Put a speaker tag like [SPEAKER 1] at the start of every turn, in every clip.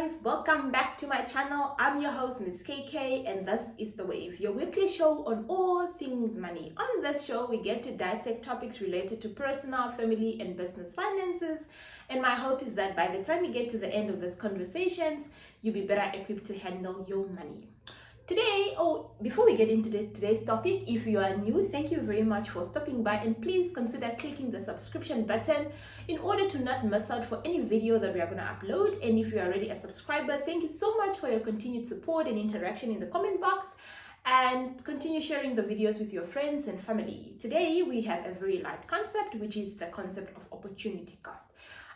[SPEAKER 1] guys, welcome back to my channel. I'm your host Miss KK and this is The Wave, your weekly show on all things money. On this show we get to dissect topics related to personal, family and business finances, and my hope is that by the time we get to the end of these conversations you'll be better equipped to handle your money. Today, before we get into today's topic, if you are new, thank you very much for stopping by, and please consider clicking the subscription button in order to not miss out for any video that we are going to upload. And if you are already a subscriber, thank you so much for your continued support and interaction in the comment box, and continue sharing the videos with your friends and family. Today we have a very light concept, which is the concept of opportunity cost.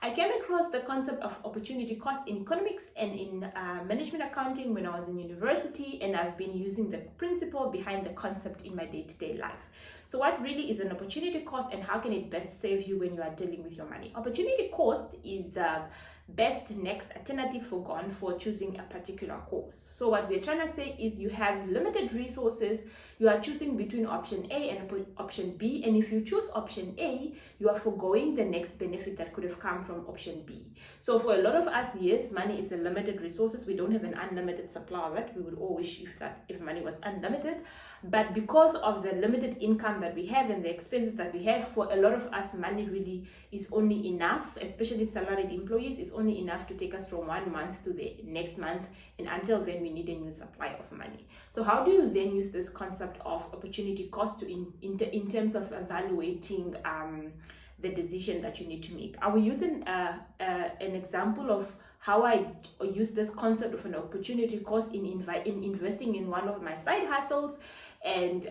[SPEAKER 1] I came across the concept of opportunity cost in economics and in management accounting when I was in university, and I've been using the principle behind the concept in my day-to-day life. So what really is an opportunity cost and how can it best save you when you are dealing with your money? Opportunity cost is the best next alternative forgone for choosing a particular course. So what we're trying to say is you have limited resources, you are choosing between option A and option B, and if you choose option A, you are forgoing the next benefit that could have come from option B. So for a lot of us, yes, money is a limited resources. We don't have an unlimited supply of it. We would all wish if money was unlimited, but because of the limited income that we have and the expenses that we have, for a lot of us, money really is only enough, especially salaried employees, is only enough to take us from 1 month to the next month, and until then we need a new supply of money. So how do you then use this concept of opportunity cost to in terms of evaluating the decision that you need to make? I will use an example of how I use this concept of an opportunity cost in investing in one of my side hustles, and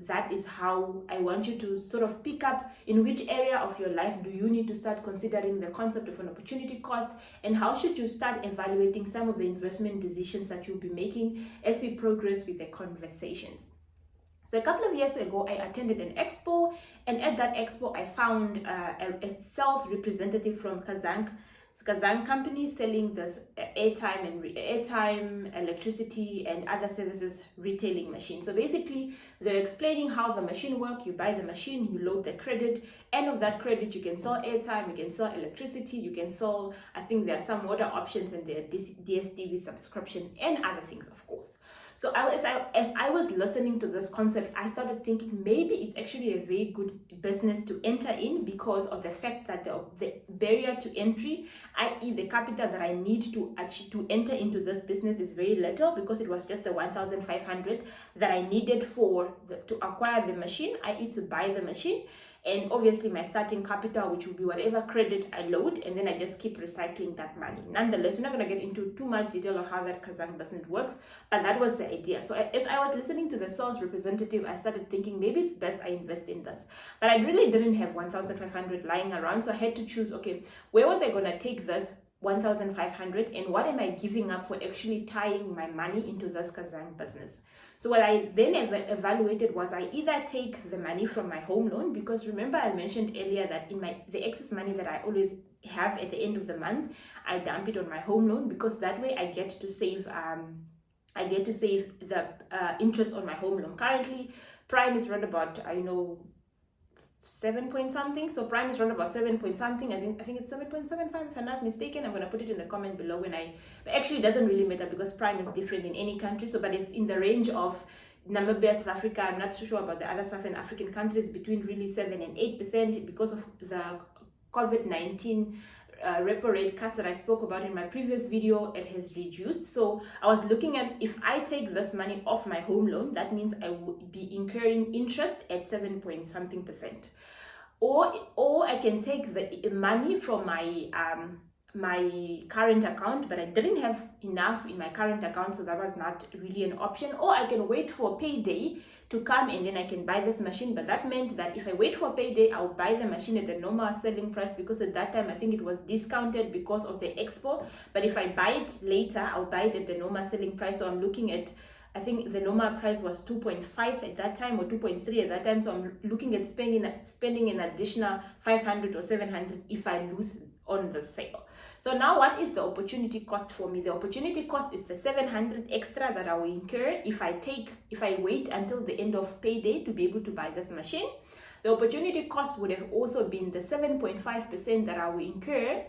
[SPEAKER 1] that is how I want you to sort of pick up in which area of your life do you need to start considering the concept of an opportunity cost, and how should you start evaluating some of the investment decisions that you'll be making as you progress with the conversations. So a couple of years ago, I attended an expo, and at that expo, I found a sales representative from Kazan company selling this airtime, electricity, and other services retailing machine. So basically, they're explaining how the machine works. You buy the machine, you load the credit. End of that credit, you can sell airtime, you can sell electricity, you can sell, I think there are some other options, and there DSTV subscription and other things, of course. So as I was listening to this concept, I started thinking maybe it's actually a very good business to enter in, because of the fact that the barrier to entry, i.e. the capital that I need to enter into this business, is very little, because it was just the 1,500 that I needed to acquire the machine, i.e. to buy the machine. And obviously my starting capital, which will be whatever credit I load, and then I just keep recycling that money. Nonetheless, we're not going to get into too much detail of how that Kazan business works, but that was the idea. So as I was listening to the sales representative, I started thinking maybe it's best I invest in this. But I really didn't have 1,500 lying around, so I had to choose, okay, where was I going to take this 1,500, and what am I giving up for actually tying my money into this Kazan business? So what I then evaluated was, I either take the money from my home loan, because remember I mentioned earlier that in the excess money that I always have at the end of the month, I dump it on my home loan, because that way I get to save the interest on my home loan. Currently, prime is around about 7 point something. So prime is around about 7 point something. I think it's 7.75 if I'm not mistaken. I'm going to put it in the comment below but actually it doesn't really matter, because prime is different in any country. So but it's in the range of Namibia, South Africa. I'm not too sure about the other Southern African countries, between really 7 and 8%, because of the COVID-19 repo rate cuts that I spoke about in my previous video. It has reduced. So I was looking at, if I take this money off my home loan, that means I would be incurring interest at 7 point something percent. Or I can take the money from my current account, but I didn't have enough in my current account, so that was not really an option. Or I can wait for payday to come, and then I can buy this machine. But that meant that if I wait for payday, I'll buy the machine at the normal selling price, because at that time I think it was discounted because of the expo. But if I buy it later, I'll buy it at the normal selling price. So I'm looking at, I think the normal price was 2.5 at that time, or 2.3 at that time. So I'm looking at spending an additional 500 or 700 if I lose on the sale. So now what is the opportunity cost for me? The opportunity cost is the 700 extra that I will incur if I wait until the end of payday to be able to buy this machine. The opportunity cost would have also been the 7.5% that I will incur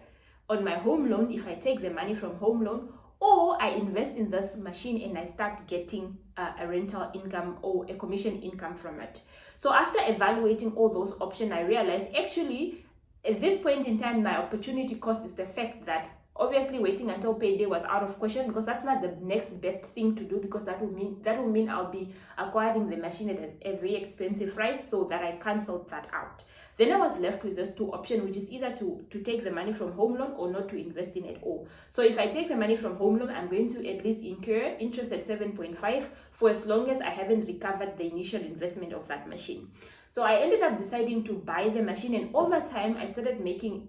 [SPEAKER 1] on my home loan if I take the money from home loan, or I invest in this machine and I start getting a rental income or a commission income from it. So after evaluating all those options, I realized actually at this point in time, my opportunity cost is the fact that obviously waiting until payday was out of question, because that's not the next best thing to do, because that would mean I'll be acquiring the machine at a very expensive price, so that I canceled that out. Then I was left with those two options, which is either to take the money from home loan or not to invest in at all. So if I take the money from home loan, I'm going to at least incur interest at 7.5 for as long as I haven't recovered the initial investment of that machine. So I ended up deciding to buy the machine, and over time I started making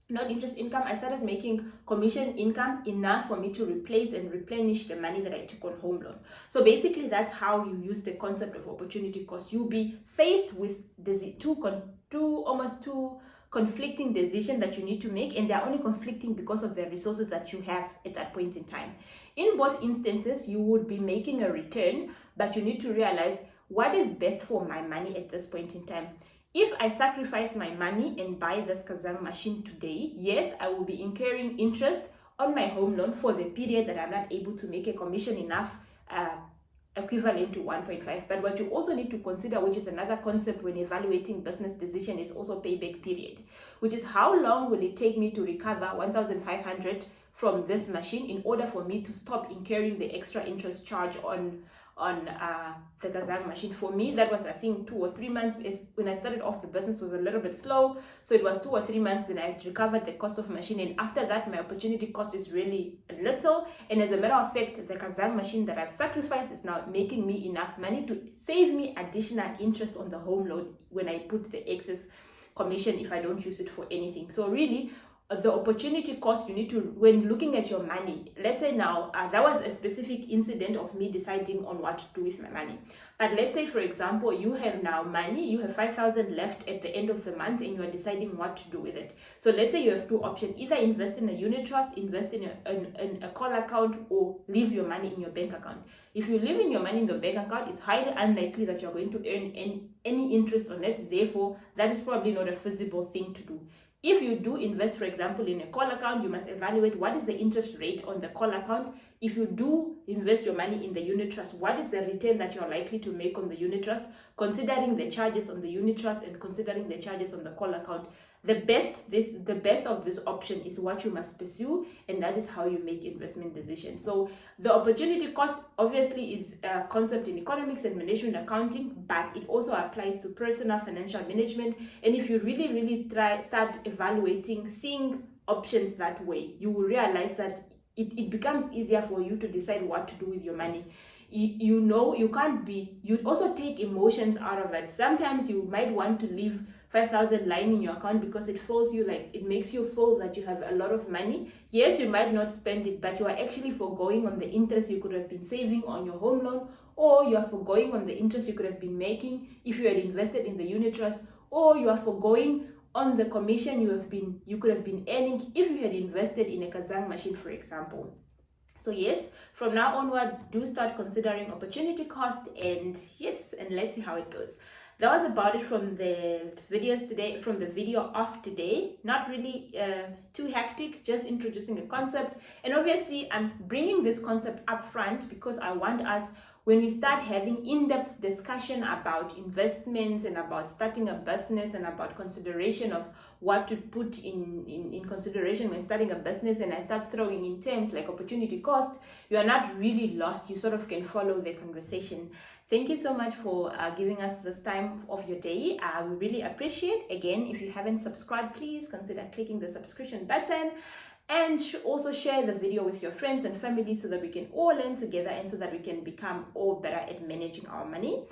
[SPEAKER 1] I started making commission income enough for me to replace and replenish the money that I took on home loan. So basically that's how you use the concept of opportunity cost. You'll be faced with two conflicting decisions that you need to make, and they're only conflicting because of the resources that you have at that point in time. In both instances, you would be making a return, but you need to realize what is best for my money at this point in time. If I sacrifice my money and buy this Kazang machine today, yes, I will be incurring interest on my home loan for the period that I'm not able to make a commission enough equivalent to 1.5. But what you also need to consider, which is another concept when evaluating business decision, is also payback period, which is how long will it take me to recover 1,500 from this machine in order for me to stop incurring the extra interest charge on the Kazang machine. For me, that was, I think, 2 or 3 months. When I started off, the business was a little bit slow, so it was 2 or 3 months. Then I recovered the cost of machine, and after that, my opportunity cost is really little. And as a matter of fact, the Kazang machine that I've sacrificed is now making me enough money to save me additional interest on the home loan when I put the excess commission if I don't use it for anything. So really, the opportunity cost, you need to, when looking at your money, let's say now that was a specific incident of me deciding on what to do with my money. But let's say, for example, you have now money, you have 5,000 left at the end of the month, and you are deciding what to do with it. So let's say you have two options: either invest in a unit trust, invest in a call account, or leave your money in your bank account. If you leave in your money in the bank account, it's highly unlikely that you're going to earn any interest on it. Therefore, that is probably not a feasible thing to do. If you do invest, for example, in a call account, you must evaluate what is the interest rate on the call account. If you do invest your money in the unit trust, what is the return that you're likely to make on the unit trust, considering the charges on the unit trust and considering the charges on the call account. The best of this option is what you must pursue, and that is how you make investment decisions. So the opportunity cost obviously is a concept in economics and management accounting, but it also applies to personal financial management. And if you really start evaluating, seeing options that way, you will realize that it becomes easier for you to decide what to do with your money. You also take emotions out of it. Sometimes you might want to leave 5,000 lying in your account because it makes you feel that you have a lot of money. Yes, you might not spend it, but you are actually foregoing on the interest you could have been saving on your home loan, or you are foregoing on the interest you could have been making if you had invested in the unit trust, or you are foregoing on the commission you could have been earning if you had invested in a Kazang machine, for example. So yes, from now onward, do start considering opportunity cost, and let's see how it goes. That was about it from the video of today. Not really too hectic, just introducing a concept. And obviously, I'm bringing this concept up front because I want us, when we start having in-depth discussion about investments and about starting a business and about consideration of what to put in consideration when starting a business, and I start throwing in terms like opportunity cost, you are not really lost. You sort of can follow the conversation. Thank you so much for giving us this time of your day. We really appreciate. Again, if you haven't subscribed, please consider clicking the subscription button, and also share the video with your friends and family so that we can all learn together and so that we can become all better at managing our money.